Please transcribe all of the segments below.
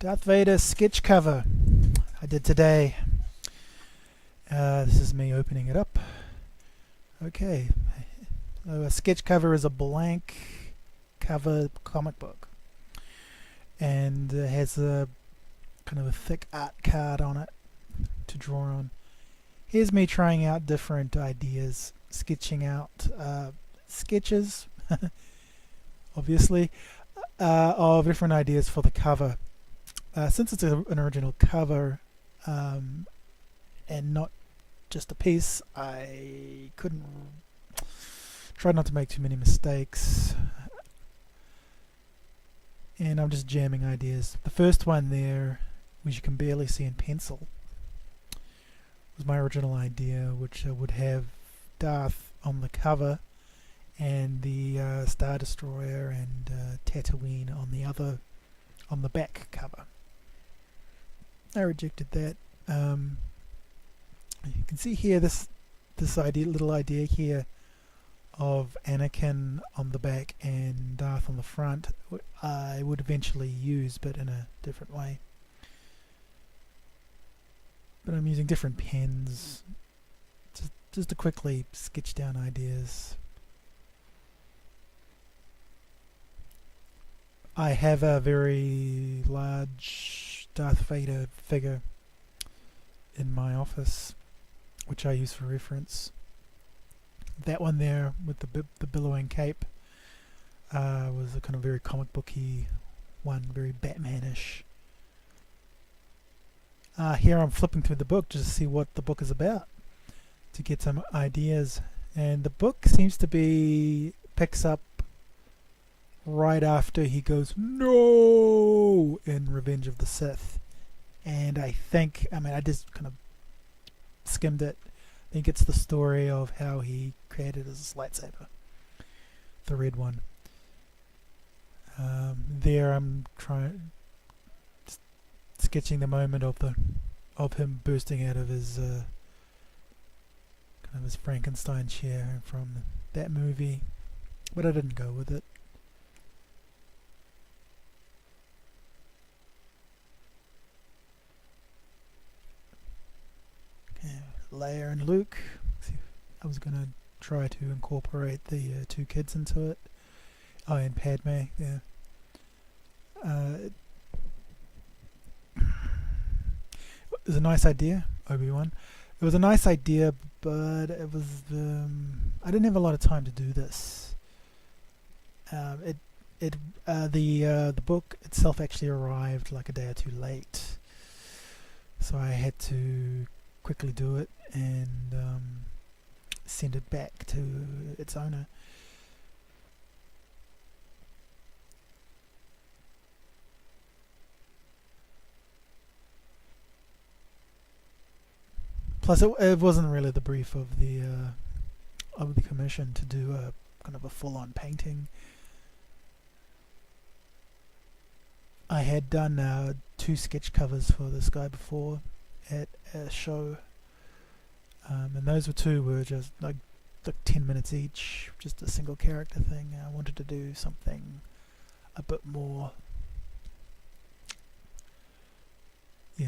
Darth Vader sketch cover I did today. This is me opening it up. Okay, so a sketch cover is a blank cover comic book, and it has a kind of a thick art card on it to draw on. Here's me trying out different ideas, sketching out sketches, obviously, of different ideas for the cover. Since it's an original cover and not just a piece, I tried not to make too many mistakes, and I'm just jamming ideas. The first one there, which you can barely see in pencil, was my original idea, which would have Darth on the cover and the Star Destroyer and Tatooine on the back cover. I rejected that. You can see here this little idea here of Anakin on the back and Darth on the front. I would eventually use, but in a different way. But I'm using different pens just to quickly sketch down ideas. I have a very large Darth Vader figure in my office, which I use for reference. That one there with the billowing cape was a kind of very comic booky one, very Batman-ish. Here I'm flipping through the book just to see what the book is about, to get some ideas, and the book seems to picks up right after he goes no in Revenge of the Sith, and I just kind of skimmed it. I think it's the story of how he created his lightsaber, the red one. There I'm sketching the moment of him bursting out of his kind of his Frankenstein chair from that movie, but I didn't go with it. Leia and Luke. I was going to try to incorporate the two kids into it. Oh, and Padme, yeah. It was a nice idea, Obi-Wan. It was a nice idea, but it was I didn't have a lot of time to do this. The book itself actually arrived like a day or two late, so I had to quickly do it and send it back to its owner. Plus, it wasn't really the brief of the commission to do a kind of a full-on painting. I had done 2 sketch covers for this guy before at a show, and those two were just like 10 minutes each, just a single character thing. I wanted to do something a bit more, a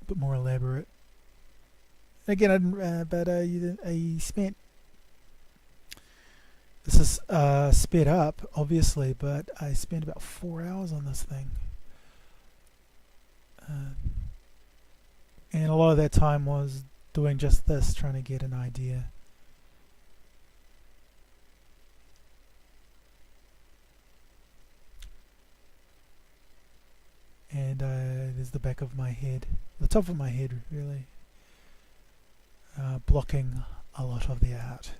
bit more elaborate. Again, I didn't, but I spent. This is sped up, obviously, but I spent about 4 hours on this thing. And a lot of that time was doing just this, trying to get an idea. And there's the back of my head, the top of my head, really, blocking a lot of the art.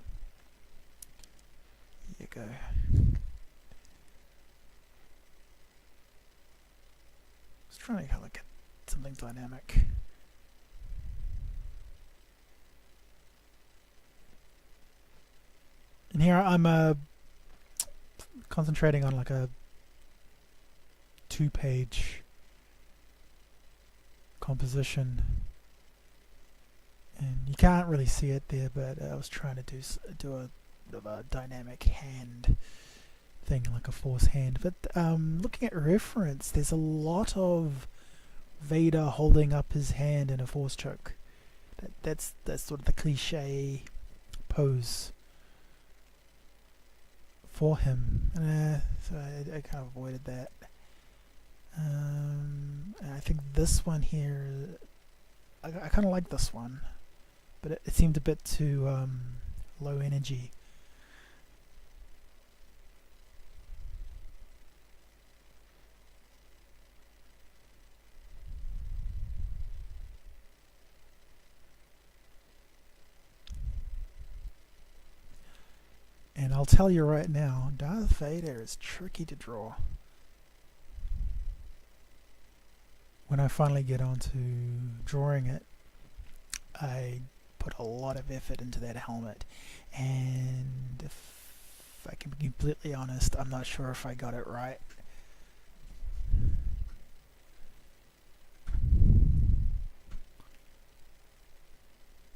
Here you go. Just trying to look at something dynamic. And here I'm concentrating on like a 2-page composition, and you can't really see it there, but I was trying to do a bit of a dynamic hand thing like a Force hand. But looking at reference, there's a lot of Vader holding up his hand in a Force choke. That's sort of the cliche pose for him. So I kind of avoided that. And I think this one here, I kind of like this one, but it seemed a bit too low energy. And I'll tell you right now, Darth Vader is tricky to draw. When I finally get onto drawing it, I put a lot of effort into that helmet, and if I can be completely honest, I'm not sure if I got it right.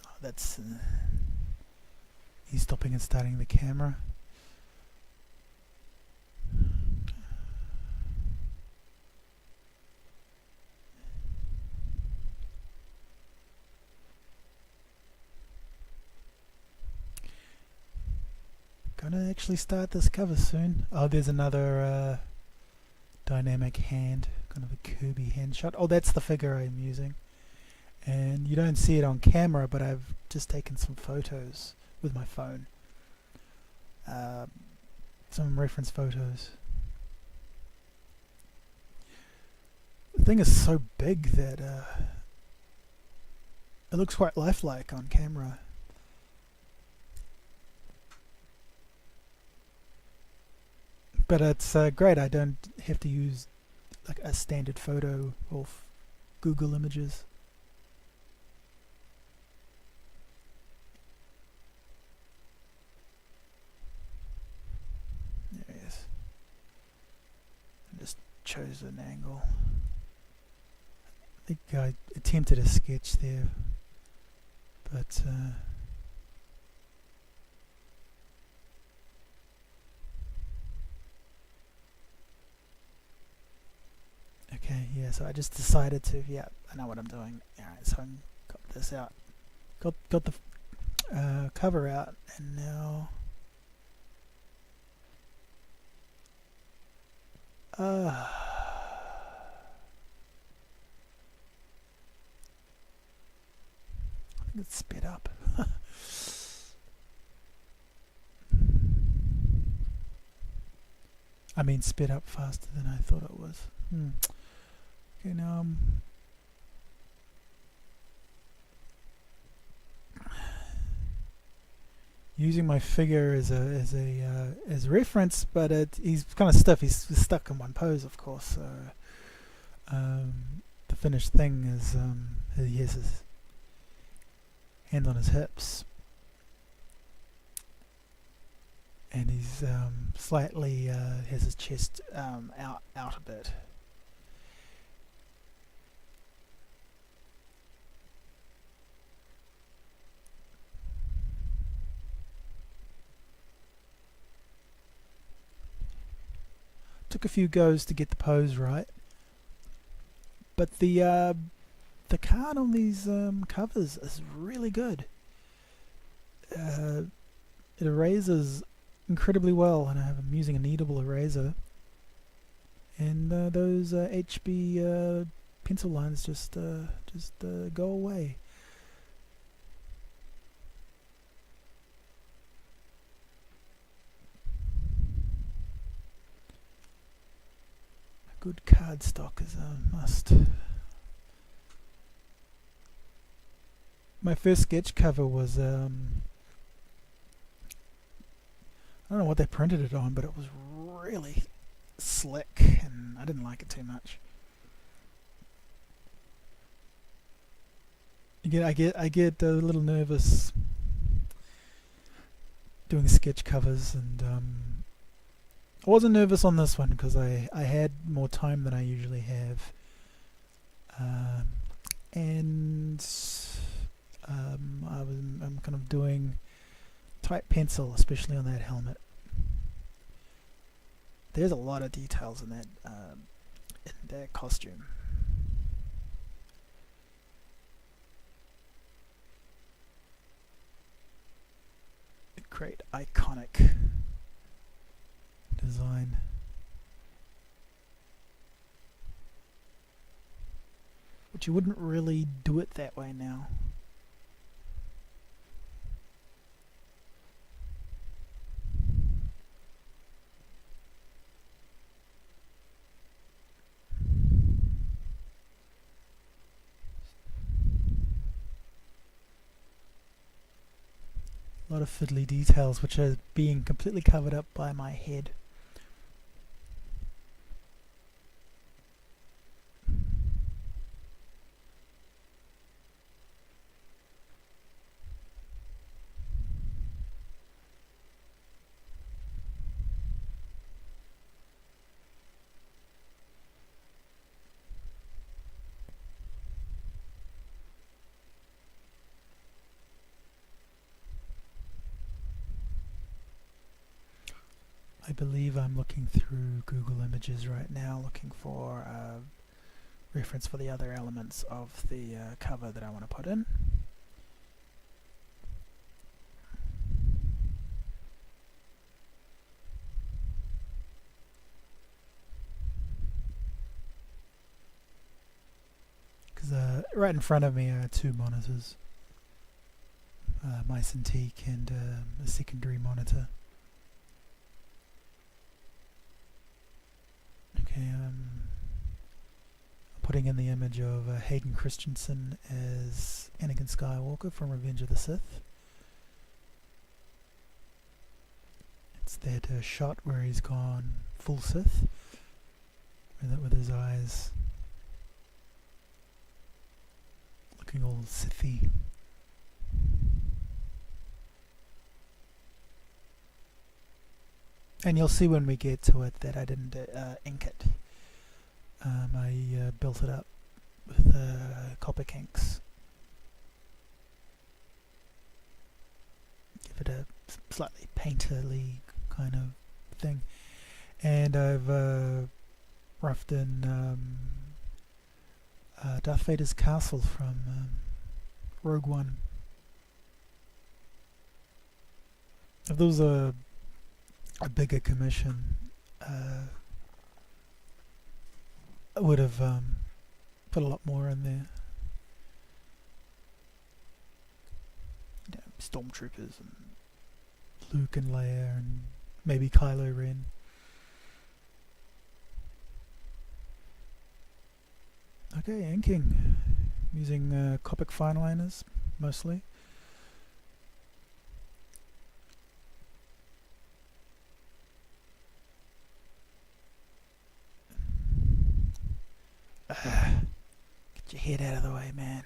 Oh, that's he's stopping and starting the camera. Gonna actually start this cover soon. Oh, there's another dynamic hand, kind of a Kirby hand shot. Oh, that's the figure I'm using. And you don't see it on camera, but I've just taken some photos with my phone. Some reference photos. The thing is so big that it looks quite lifelike on camera. But it's great. I don't have to use like a standard photo of Google Images. There he is. I just chose an angle. I think I attempted a sketch there, but okay, yeah, so I just decided to, yeah, I know what I'm doing. Alright, so I got this out. Got the cover out, and now I think it's sped up. I mean sped up faster than I thought it was. Okay, now using my figure as a reference, but he's kind of stiff. He's stuck in one pose, of course. So the finished thing is he has his hand on his hips, and he's slightly has his chest out a bit. Took a few goes to get the pose right, but the card on these covers is really good. It erases incredibly well, and I'm using a kneadable eraser, and those HB pencil lines just go away. Good cardstock is a must. My first sketch cover was I don't know what they printed it on, but it was really slick, and I didn't like it too much. Again, I get a little nervous doing sketch covers, and I wasn't nervous on this one because I had more time than I usually have, and I'm kind of doing tight pencil, especially on that helmet. There's a lot of details in that costume. Great iconic design. But you wouldn't really do it that way now. A lot of fiddly details which are being completely covered up by my head. I believe I'm looking through Google Images right now, looking for a reference for the other elements of the cover that I want to put in. Because right in front of me are two monitors, my Cintiq and a secondary monitor. Okay, I'm putting in the image of Hayden Christensen as Anakin Skywalker from Revenge of the Sith. It's that shot where he's gone full Sith, with his eyes looking all Sithy. And you'll see when we get to it that I didn't ink it. I built it up with Copic inks. Give it a slightly painterly kind of thing. And I've roughed in Darth Vader's castle from Rogue One. If there was a bigger commission, I would have put a lot more in there. Stormtroopers and Luke and Leia and maybe Kylo Ren. Okay, inking. Using Copic fineliners mostly. Get your head out of the way, man.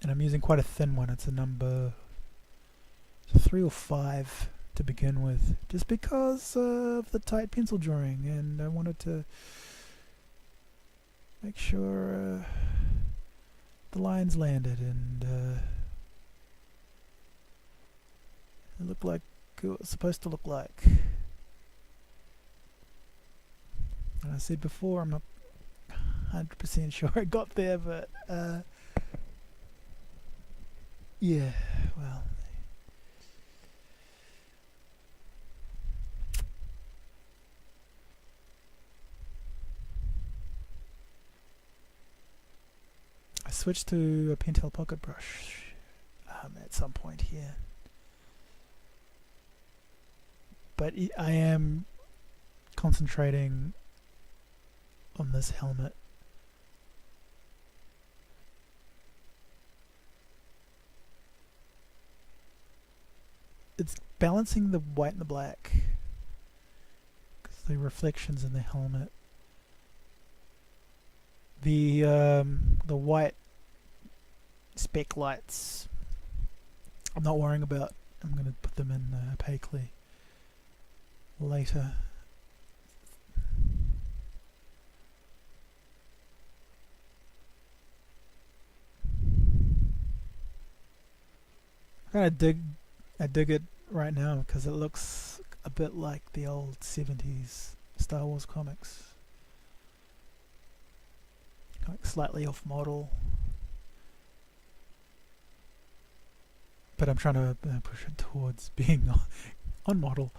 And I'm using quite a thin one. It's a number 3 or 5 to begin with, just because of the tight pencil drawing, and I wanted to make sure the lines landed and it looked like it was supposed to look like. And I said before, I'm not 100% sure I got there, but yeah, well. I switched to a Pentel pocket brush at some point here. But I am concentrating on this helmet. It's balancing the white and the black, because the reflections in the helmet. The white speck lights I'm not worrying about. I'm going to put them in opaquely later. I dig it right now because it looks a bit like the old 70s Star Wars comics. Like slightly off model. But I'm trying to push it towards being on model.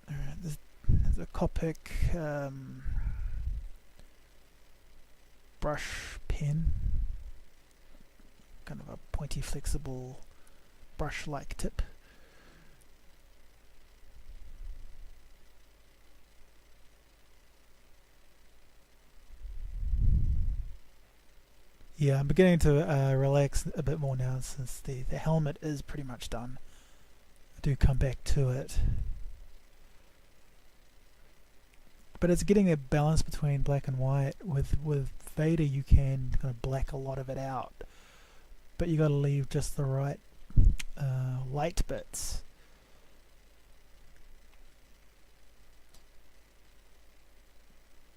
Alright, there's a Copic brush pen. Kind of a pointy, flexible brush-like tip. Yeah, I'm beginning to relax a bit more now since the helmet is pretty much done. I do come back to it. But it's getting a balance between black and white. With Vader you can kind of black a lot of it out. But you got to leave just the right light bits.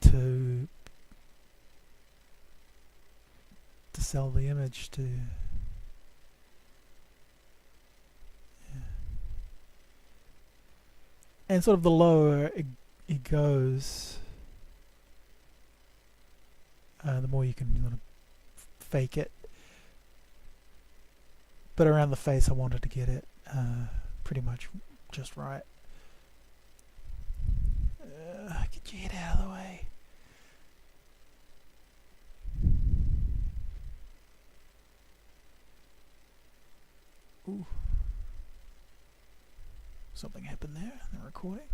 To sell the image to. Yeah. And sort of the lower it goes, the more you can sort of fake it. But around the face I wanted to get it pretty much just right. Get your head out of the way. Ooh. Something happened there in the recording.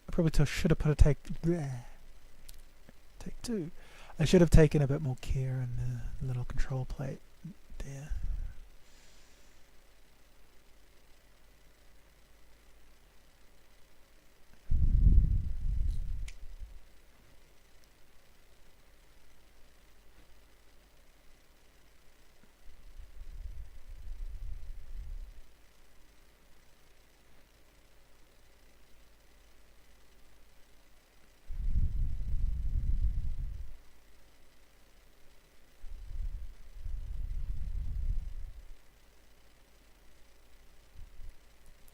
I probably should have put a take two. I should have taken a bit more care in the little control plate there.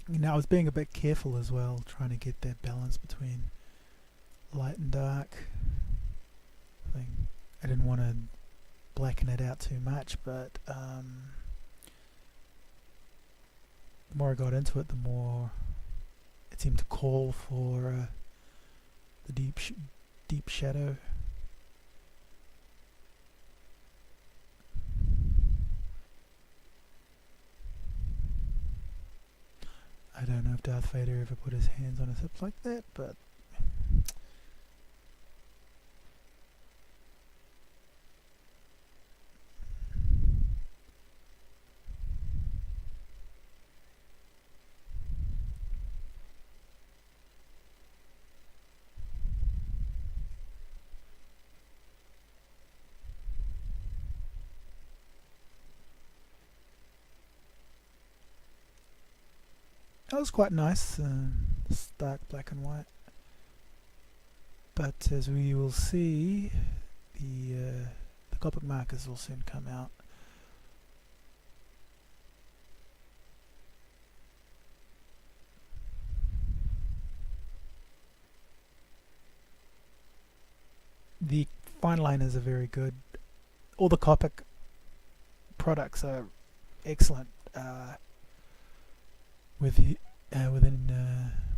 Now I was being a bit careful as well, trying to get that balance between light and dark. I didn't want to blacken it out too much, but the more I got into it, the more it seemed to call for the deep shadow. I don't know if Darth Vader ever put his hands on his hips like that, but that was quite nice, stark black and white. But as we will see, the Copic markers will soon come out. The fine liners are very good. All the Copic products are excellent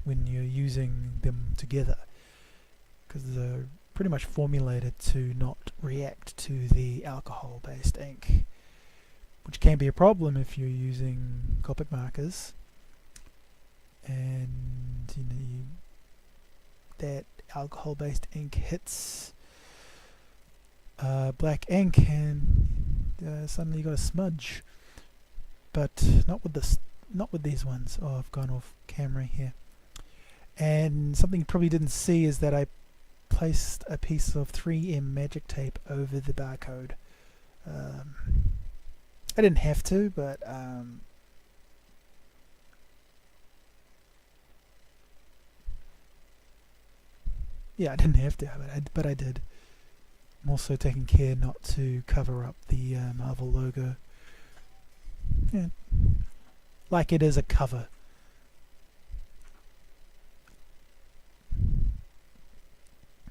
when you're using them together, because they're pretty much formulated to not react to the alcohol-based ink, which can be a problem if you're using Copic markers, and that alcohol-based ink hits black ink and suddenly you got a smudge. But not with these ones. Oh, I've gone off camera here. And something you probably didn't see is that I placed a piece of 3M magic tape over the barcode. I didn't have to, but Yeah, I didn't have to have it, but I did. I'm also taking care not to cover up the Marvel logo. Yeah, like it is a cover.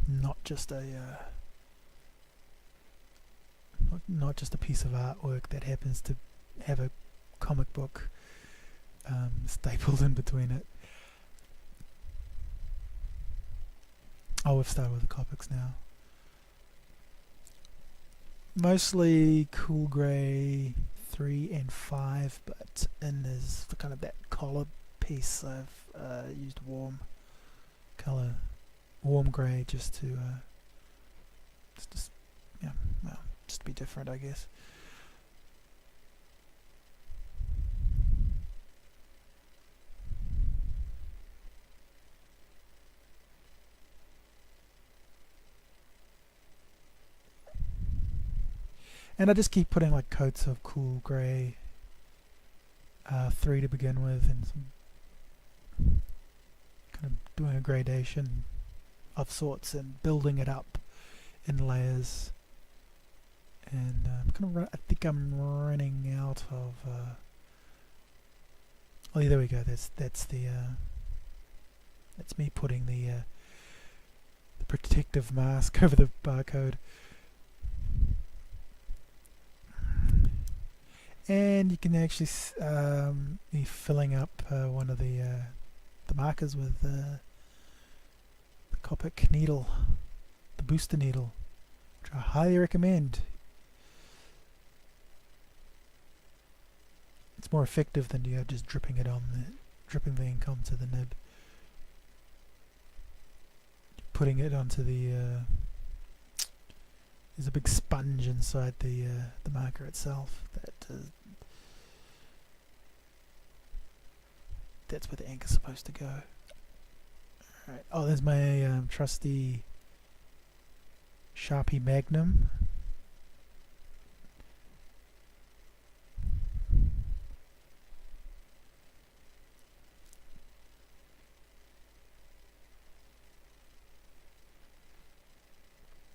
Not just a not just a piece of artwork that happens to have a comic book stapled in between it. Oh, we've started with the comics now. Mostly cool grey 3 and 5, but in there's the kind of that collar piece I've used warm colour, warm grey, just to yeah, well, just to be different, I guess. And I just keep putting like coats of cool grey 3 to begin with, and some kind of doing a gradation of sorts and building it up in layers. And I think I'm running out of. Oh, yeah, there we go. That's me putting the protective mask over the barcode. And you can actually be filling up one of the markers with the Copic needle, the booster needle, which I highly recommend. It's more effective than just dripping the ink onto the nib. Putting it onto the there's a big sponge inside the marker itself that's where the ink is supposed to go. Alright. Oh, there's my trusty Sharpie Magnum.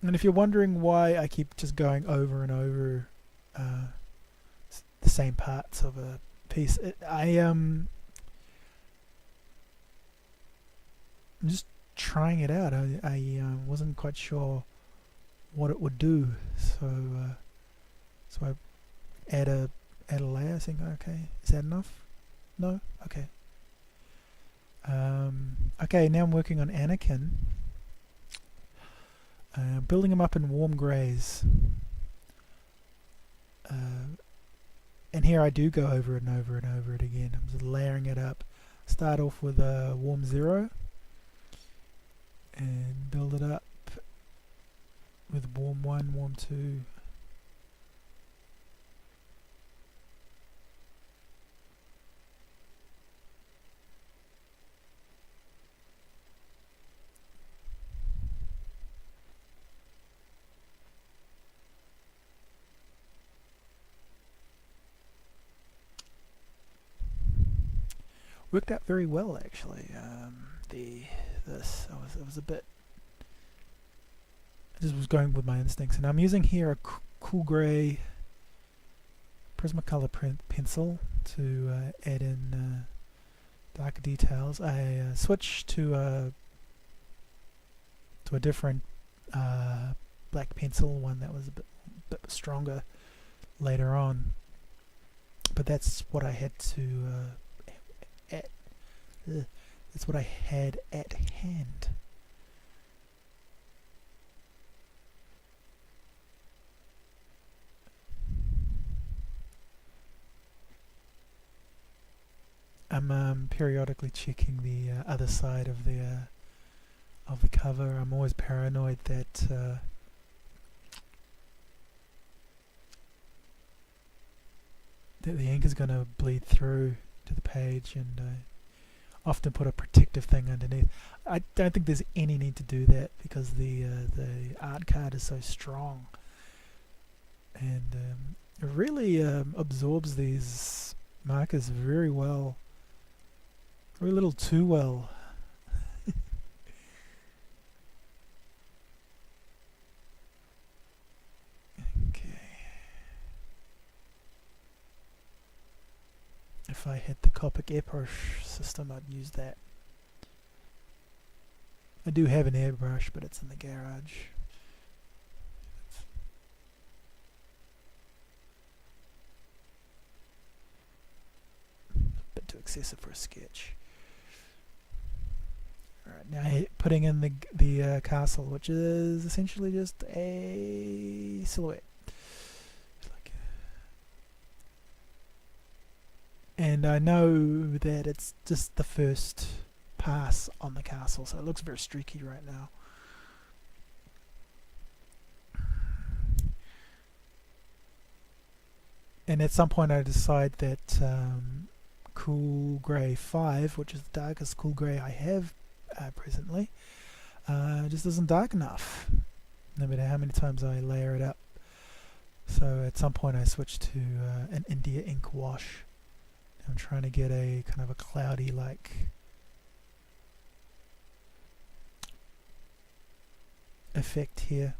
And if you're wondering why I keep just going over and over the same parts of a piece, I'm just trying it out. I wasn't quite sure what it would do, so I add a layer, saying, okay, is that enough? No? Okay. Okay, now I'm working on Anakin. Building them up in warm greys. And here I do go over it and over and over it again. I'm just layering it up. Start off with a warm 0 and build it up with warm 1, warm 2. Worked out very well, actually. I was a bit. I just was going with my instincts, and I'm using here a cool grey Prismacolor pencil to add in darker details. I switched to a different black pencil, one that was a bit stronger later on. But that's what I had to. That's what I had at hand. I'm periodically checking the other side of the cover. I'm always paranoid that the ink is going to bleed through to the page, and I often put a protective thing underneath. I don't think there's any need to do that because the art card is so strong, and it really absorbs these markers very well, very little too well. if I had the Copic airbrush system, I'd use that. I do have an airbrush, but it's in the garage. A bit too excessive for a sketch. Alright, now putting in the castle, which is essentially just a silhouette. And I know that it's just the first pass on the castle, so it looks very streaky right now. And at some point I decide that Cool Grey 5, which is the darkest cool grey I have presently, just isn't dark enough, no matter how many times I layer it up. So at some point I switch to an India ink wash. I'm trying to get a kind of a cloudy like effect here.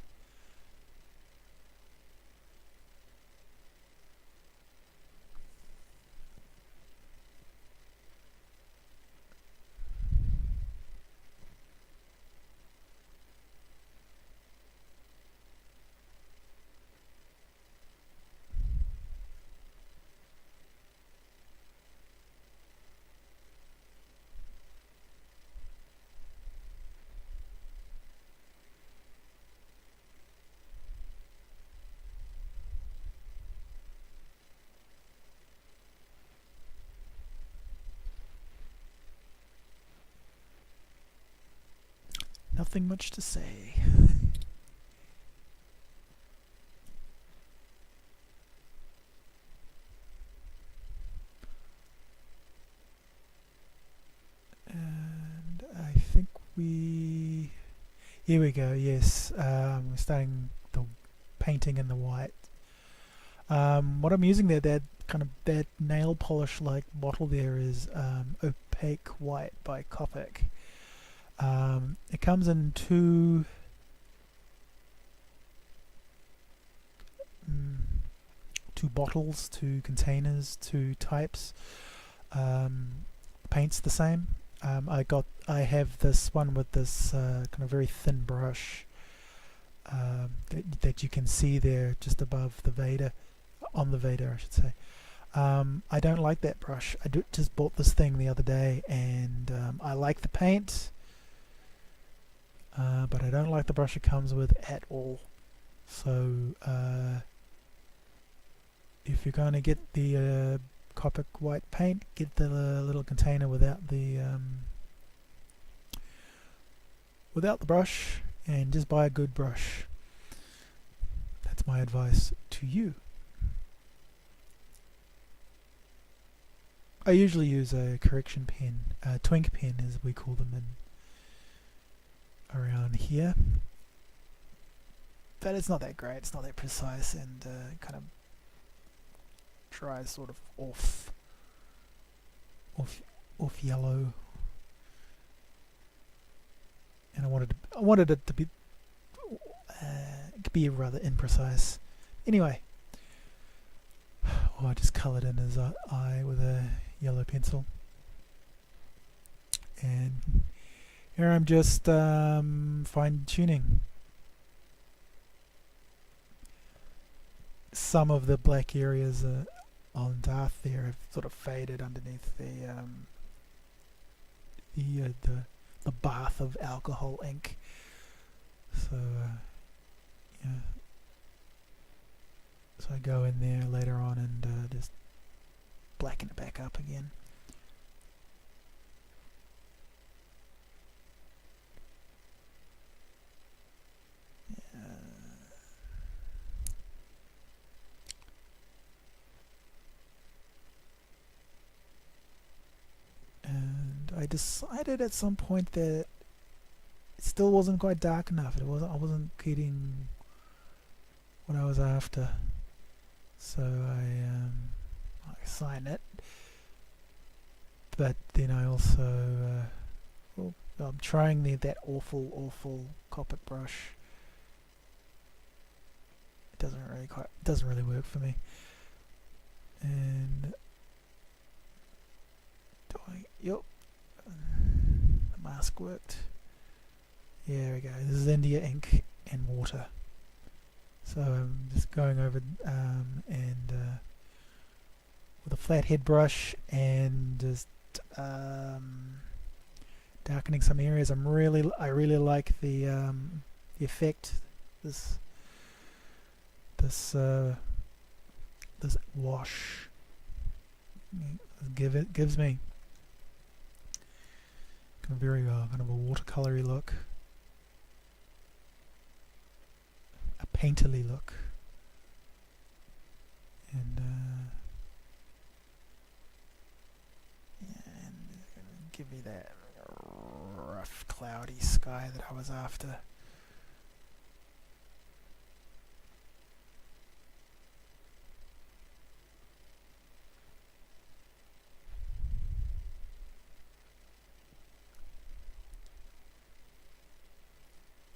Nothing much to say. And I think here we go, yes. We're starting the painting in the white. What I'm using there, that nail polish like bottle there, is opaque white by Copic. It comes in two bottles, two containers, two types. Paint's the same. I have this one with this kind of very thin brush that you can see there just above the Vader, on the Vader I should say. I don't like that brush. Just bought this thing the other day, and I like the paint. But I don't like the brush it comes with at all. So if you're going to get the Copic white paint, get the little container without the brush, and just buy a good brush. That's my advice to you. I usually use a correction pen, twink pen as we call them around here, but it's not that great, it's not that precise, and kind of dries sort of off yellow, and I wanted it to be rather imprecise. Anyway, I just coloured in his eye with a yellow pencil, and here I'm just fine-tuning. Some of the black areas on Darth there have sort of faded underneath the bath of alcohol ink. So yeah, so I go in there later on and just blacken it back up again. And I decided at some point that it still wasn't quite dark enough. I wasn't getting what I was after. So I sign it. But then I also I'm trying that awful Copic brush. It doesn't really work for me. And Yup. The mask worked. Yeah, there we go. This is India ink and water. So I'm just going over and with a flat head brush and just darkening some areas. I really like the effect this wash gives me. A very kind of a watercolory look, a painterly look, and yeah, and give me that rough, cloudy sky that I was after.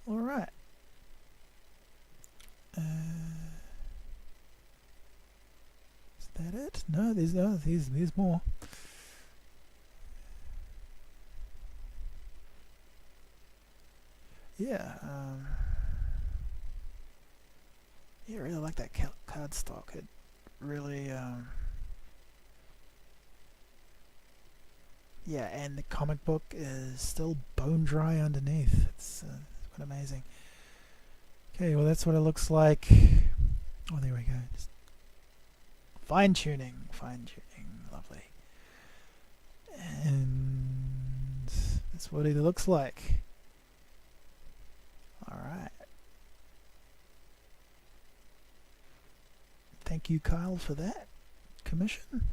All right. Is that it? No, there's more. Yeah. Yeah, I really like that cardstock. It really. Yeah, and the comic book is still bone dry underneath. It's quite amazing. Okay, well that's what it looks like. Oh, there we go. Just fine tuning, lovely. And that's what it looks like. Alright. Thank you, Kyle, for that commission.